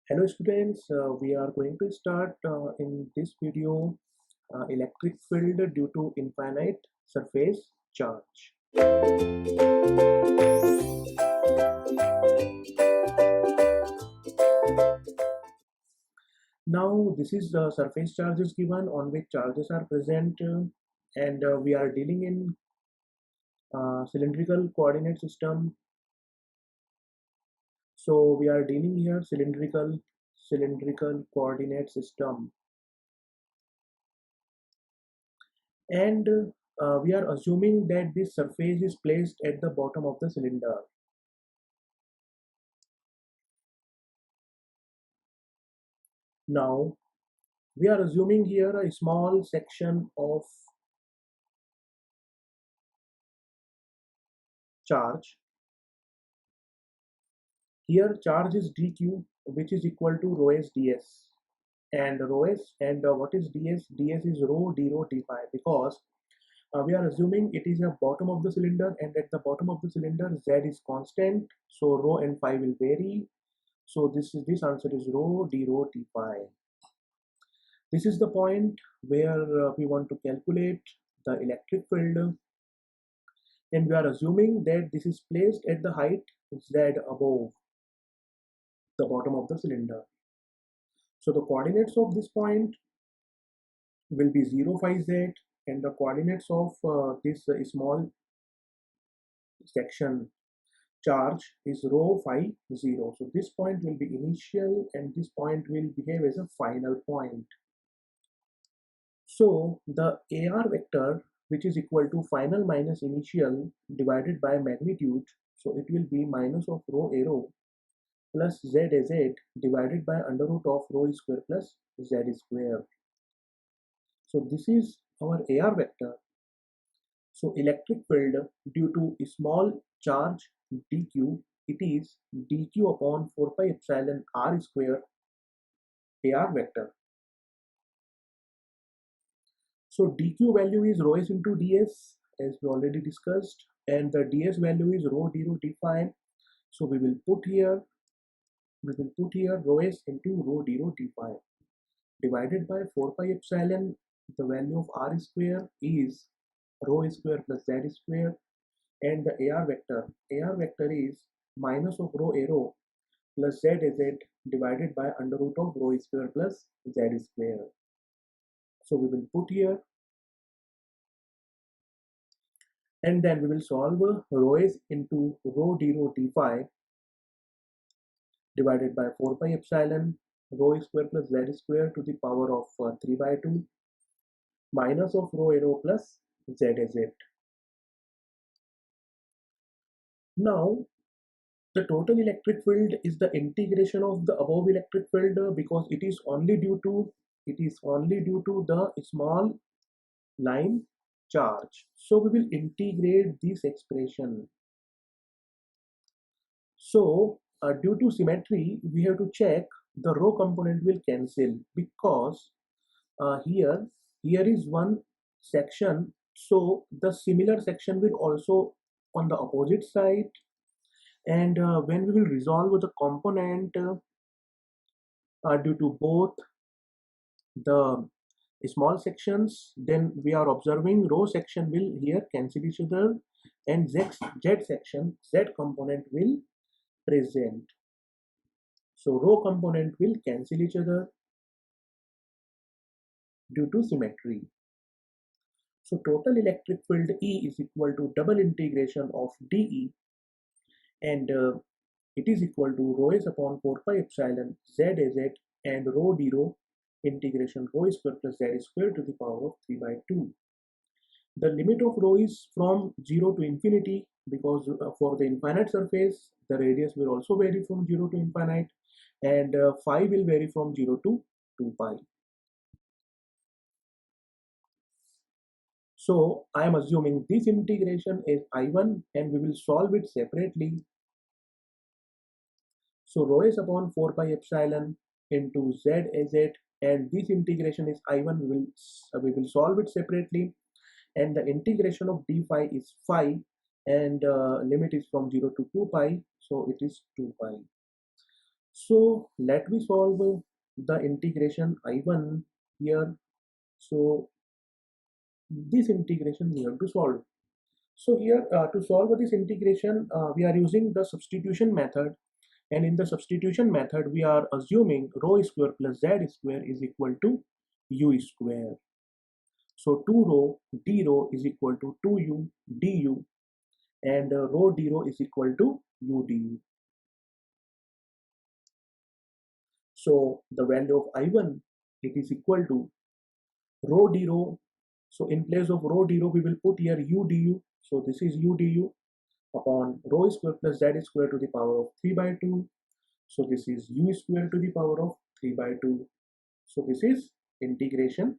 Hello students, we are going to start in this video electric field due to infinite surface charge. Now this is the surface charge is given on which charges are present and we are dealing in cylindrical coordinate system. So we are dealing here cylindrical coordinate system, and we are assuming that this surface is placed at the bottom of the cylinder. Now we are assuming here a small section of charge. Here charge is dq, which is equal to rho s ds, and rho s, and what is ds? Ds is rho d rho d phi, because we are assuming it is a bottom of the cylinder, and at the bottom of the cylinder z is constant, so rho and phi will vary. So this answer is rho d phi. This is the point where we want to calculate the electric field, and we are assuming that this is placed at the height z above the bottom of the cylinder. So the coordinates of this point will be 0 phi z, and the coordinates of this small section charge is rho phi 0. So this point will be initial and this point will behave as a final point. So the AR vector, which is equal to final minus initial divided by magnitude, so it will be minus of rho arrow plus z divided by under root of rho square plus z square. So this is our AR vector. So electric field due to small charge dq, it is dq upon 4 pi epsilon r square AR vector. So dq value is rho s into ds, as we already discussed, and the ds value is rho d rho d phi. So we will put here rho s into rho d rho d phi divided by 4 pi epsilon. The value of r square is rho square plus z square, and the AR vector is minus of rho arrow plus z divided by under root of rho square plus z square. So we will put here, and then we will solve rho s into rho d phi divided by 4 pi epsilon rho square plus z square to the power of 3 by 2 minus of rho arrow plus z. Now the total electric field is the integration of the above electric field because it is only due to the small line charge. So we will integrate this expression. So due to symmetry, we have to check the rho component will cancel, because here is one section, so the similar section will also on the opposite side, and when we will resolve the component due to both the small sections, then we are observing rho section will here cancel each other, and z section, z component will present. So rho component will cancel each other due to symmetry. So total electric field E is equal to double integration of dE, and it is equal to rho s upon 4 pi epsilon z and rho d rho integration rho square plus z square to the power of 3 by 2. The limit of rho is from 0 to infinity, because for the infinite surface the radius will also vary from 0 to infinite, and phi will vary from 0 to 2 pi. So I am assuming this integration is I1, and we will solve it separately. So rho s upon 4 pi epsilon into z az, and this integration is I1. We will solve it separately, and the integration of d phi is phi, and limit is from 0 to 2 pi, so it is 2 pi. So let me solve the integration I1 here. So this integration we have to solve. So here to solve this integration we are using the substitution method, and in the substitution method we are assuming rho square plus z square is equal to u square. So 2 rho d rho is equal to 2u du, and rho d rho is equal to u du. So the value of I1, it is equal to rho d rho. So in place of rho d rho we will put here u du. So this is u du upon rho square plus z square to the power of 3 by 2. So this is u square to the power of 3 by 2. So this is integration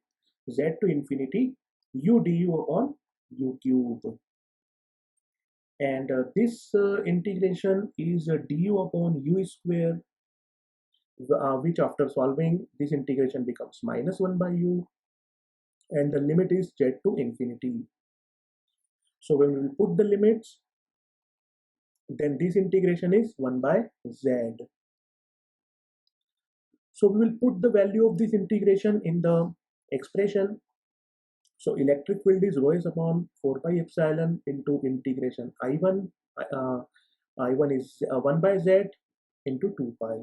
z to infinity u du upon u cube. And this integration is du upon u square, which after solving this integration becomes minus 1 by u, and the limit is z to infinity. So when we will put the limits, then this integration is 1 by z. So we will put the value of this integration in the expression. So electric field is rho s upon 4 pi epsilon into integration I1. I1 is 1 by z into 2 pi.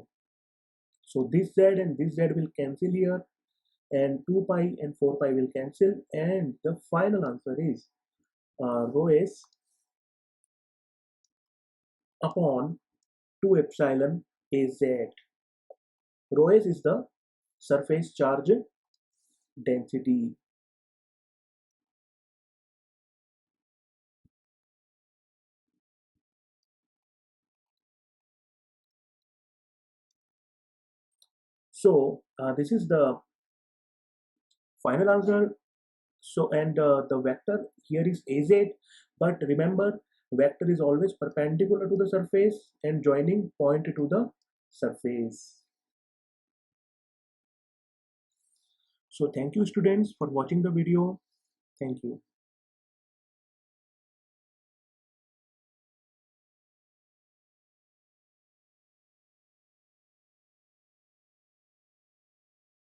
So this z and this z will cancel here, and 2 pi and 4 pi will cancel, and the final answer is rho s upon 2 epsilon az. Rho s is the surface charge density. So this is the final answer. So and the vector here is az, but remember vector is always perpendicular to the surface and joining point to the surface. So thank you students for watching the video. Thank you.